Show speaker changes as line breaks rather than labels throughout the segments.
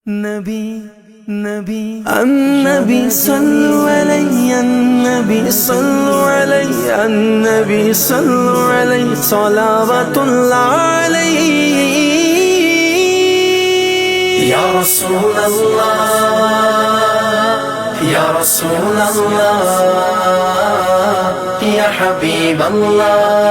النبي صلوا علي النبي صلوا علي النبي صلوا علي صلوات الله عليه يا رسول الله يا رسول الله يا حبيب الله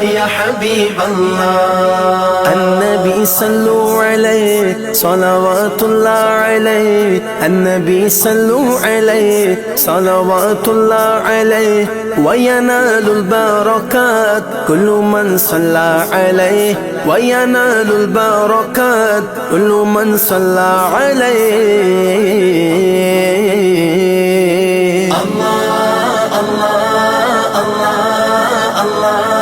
يا حبيب الله النبي صلوا عليه صلوات الله عليه النبي صلوا عليه صلوات الله عليه وينال البركات كل من صلى عليه وينال البركات كل من صلى عليه الله الله الله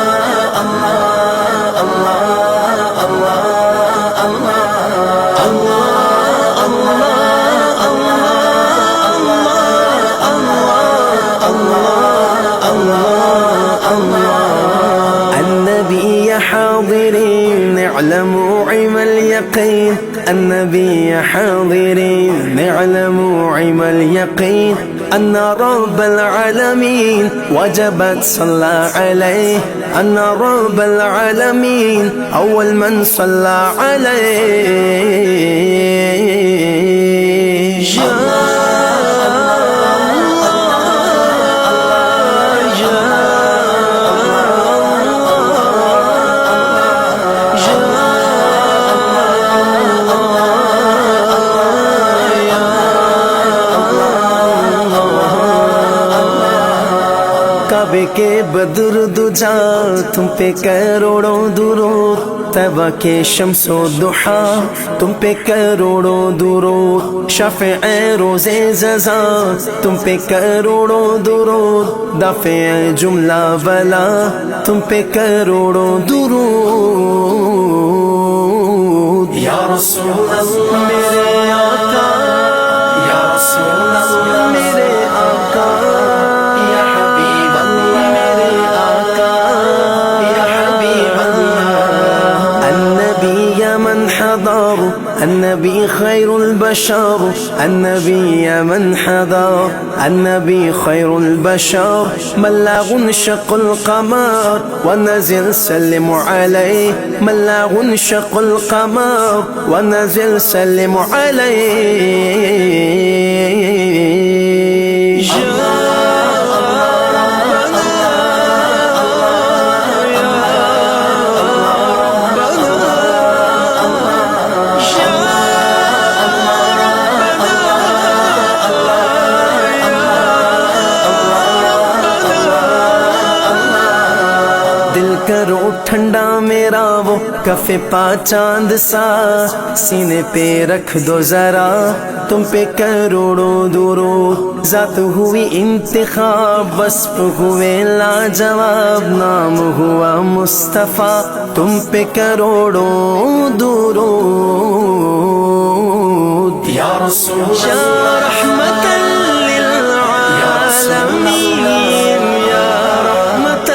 النبي يا حاضرين اعلموا عم اليقين النبي يا حاضرين اعلموا عم اليقين أن رب العالمين وجبت صلى عليه أن رب العالمين أول من صلى عليه کعبے کے بدر دجا تم پہ کروڑوں درود طیبہ کے شمس و ضحا تم پہ کروڑوں درود شفیع روز جزا تم پہ کروڑوں درود دافع جملہ بلا تم پہ کروڑوں درود یا رسول اللہ میرے آقا یا رسول اللہ میرے آقا النبي خير البشر النبي يا من حضر النبي خير البشر من لا غنشق القمر ونزل سلم عليه من لا غنشق القمر ونزل سلم عليه کرو ٹھنڈا میرا وہ کف پا چاند سا سینے پہ رکھ دو ذرا تم پہ کروڑوں درود ذات ہوئی انتخاب وصف ہوئے لاجواب نام ہوا مصطفیٰ تم پہ کروڑوں درود یا رسول اللہ یا رحمت للعالمین یا رحمت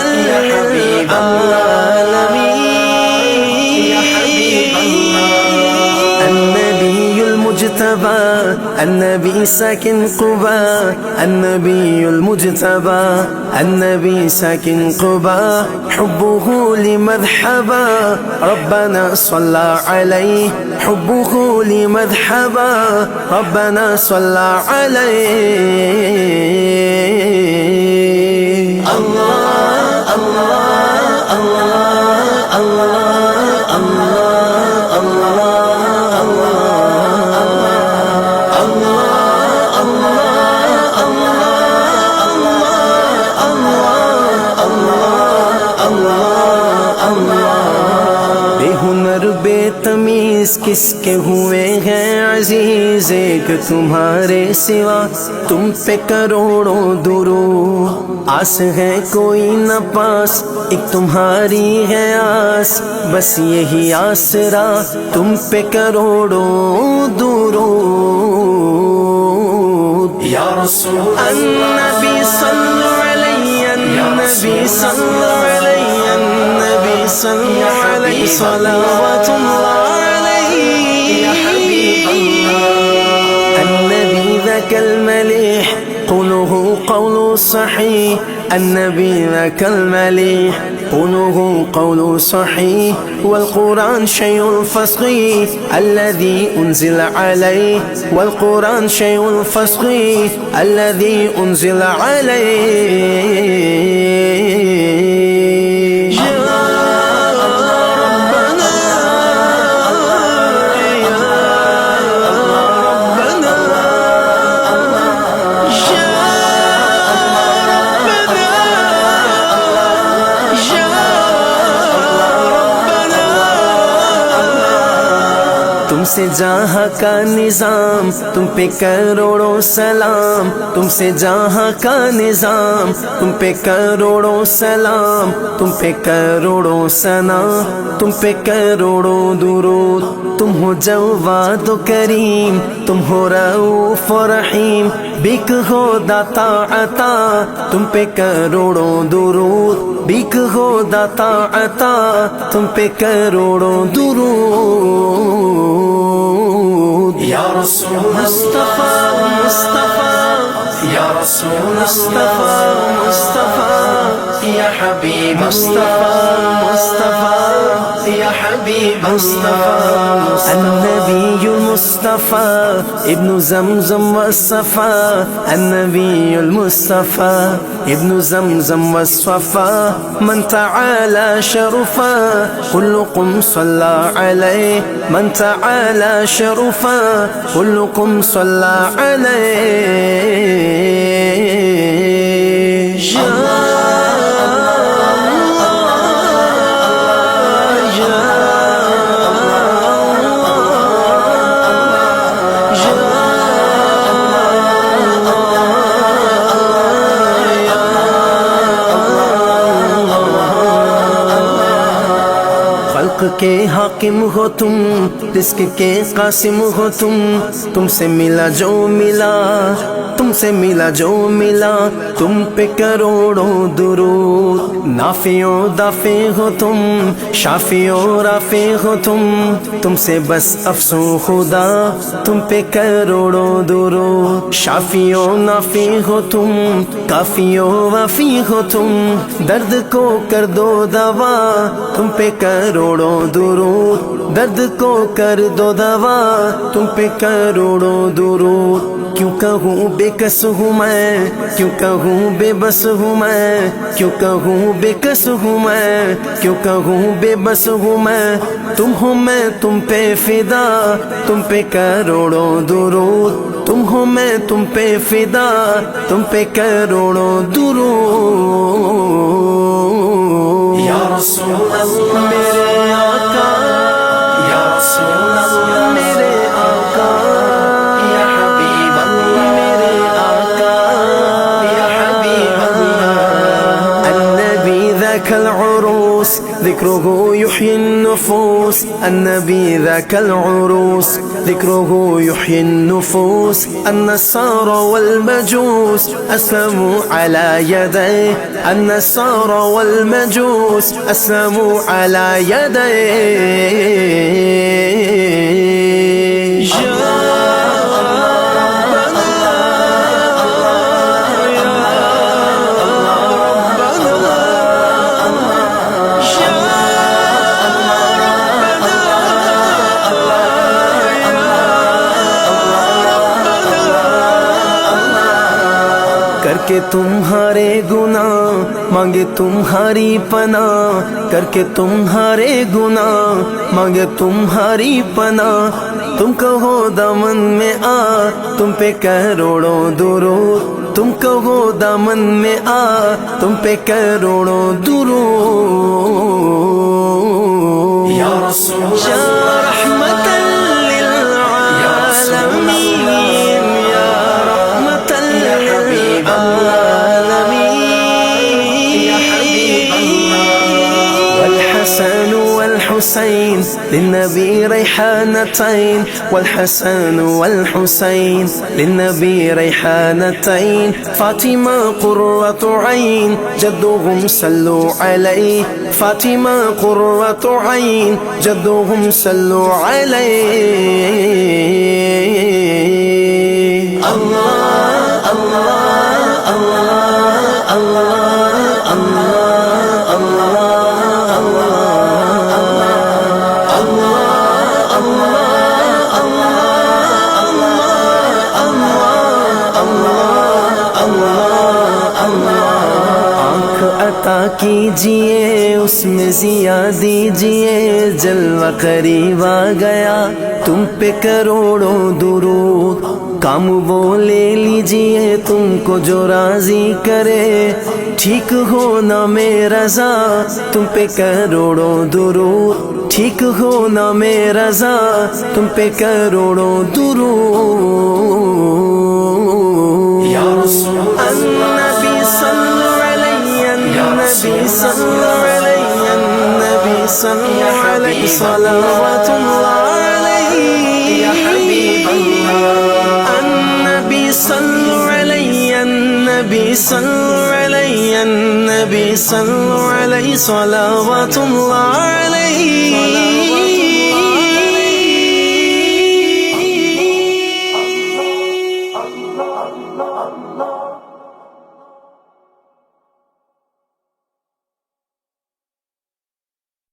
النبي ساكن قباء النبي المجتبى النبي ساكن قباء حبه لمذهبا ربنا صلى عليه حبه لمذهبا ربنا صلى عليه الله الله الله الله بے تمیز کس کے ہوئے ہیں عزیز ایک تمہارے سوا تم پہ کروڑوں درود آس ہے کوئی نہ پاس ایک تمہاری ہے آس بس یہی آسرا تم پہ کروڑوں درود یا رسول النبی صلو علیہ النبی صلو علیہ النبی صلو علیہ صلوات اللہ علیہ ذاك المليح قوله قول صحيح النبي ذاك المليح قوله قول صحيح والقرآن شيء فصيح الذي أنزل عليه والقرآن شيء فصيح الذي أنزل عليه تم سے جہاں کا نظام تم پہ کروڑوں سلام تم سے جہاں کا نظام تم پہ کروڑوں سلام تم پہ کروڑوں ثنا تم پہ کروڑوں درود تم ہو جواد و کریم تم ہو رؤوف و رحیم بک ہو داتا عطا تم پہ کروڑوں درود بک ہو داتا عطا تم پہ کروڑوں درود یا رسول مصطفیٰ مصطفیٰ یا رسول مصطفیٰ مصطفیٰ یا حبیب مصطفیٰ مصطفیٰ یا حبیب مصطفیٰ النبی المصطفیٰ ابن زمزم والصفا النبی المصطفیٰ ابن زمزم والصفا من تعالى شرفا كلكم صلى عليه من تعالى شرفا كلكم صلى عليه کے حاکم ہو تم رزق کے قاسم ہو تم سے ملا جو ملا تم سے ملا جو ملا تم پہ کروڑوں درود نافع و دافع ہو تم شافع و رافع ہو تم سے بس افسوں خدا تم پہ کروڑوں درود شافع و نافع ہو تم کافی و وافی ہو تم درد کو کر دو دوا تم پہ کروڑوں درود درد کو کر دو دوا تم پہ کروڑوں درود کیوں کہوں بے کس ہوں میں کیوں کہوں بے بس ہوں میں کیوں کہوں بے کس ہوں میں کیوں کہوں بے بس ہوں میں تم ہو میں تم پہ فدا تم پہ کروڑوں درود تم ہو میں تم پہ فدا تم پہ کروڑوں درود یا رسول اللہ میرے آقا یا رسول اللہ میرے آقا یا حبیب اللہ میرے آقا یا حبیب اللہ النبی ذاک العروس ذکرہ یحیی النفوس النبی ذاک العروس ذکرہ یحیی النفوس النصارى والمجوس اسلموا على يديه النصارى والمجوس اسلموا على يديه کر کے تمہارے گناہ مانگے تمہاری پناہ کر کے تمہارے گناہ مانگے تمہاری پناہ تم کہو دامن میں آ تم پہ کروڑوں درود تم کہو دامن میں آ تم پہ کروڑوں درود یا رسول اللہ رحمت والحسين للنبي ريحانتين والحسن والحسين للنبي ريحانتين فاطمة قرة عين جدهم صلوا عليه فاطمة قرة عين جدهم صلوا عليه الله کیجئے اس میں ضیا دیجئے جلوہ قریب آ گیا تم پہ کروڑوں درود کام وہ لے لیجئے تم کو جو راضی کرے ٹھیک ہونا میں رضا تم پہ کروڑوں درود ٹھیک ہونا میں رضا تم پہ کروڑوں درود النبی صلی علیہ النبی صلی علیہ النبی صلی علیہ صلوات اللہ علیہ یا حبیب اللہ النبی صلی علیہ النبی صلی علیہ النبی صلی علیہ صلوات اللہ علیہ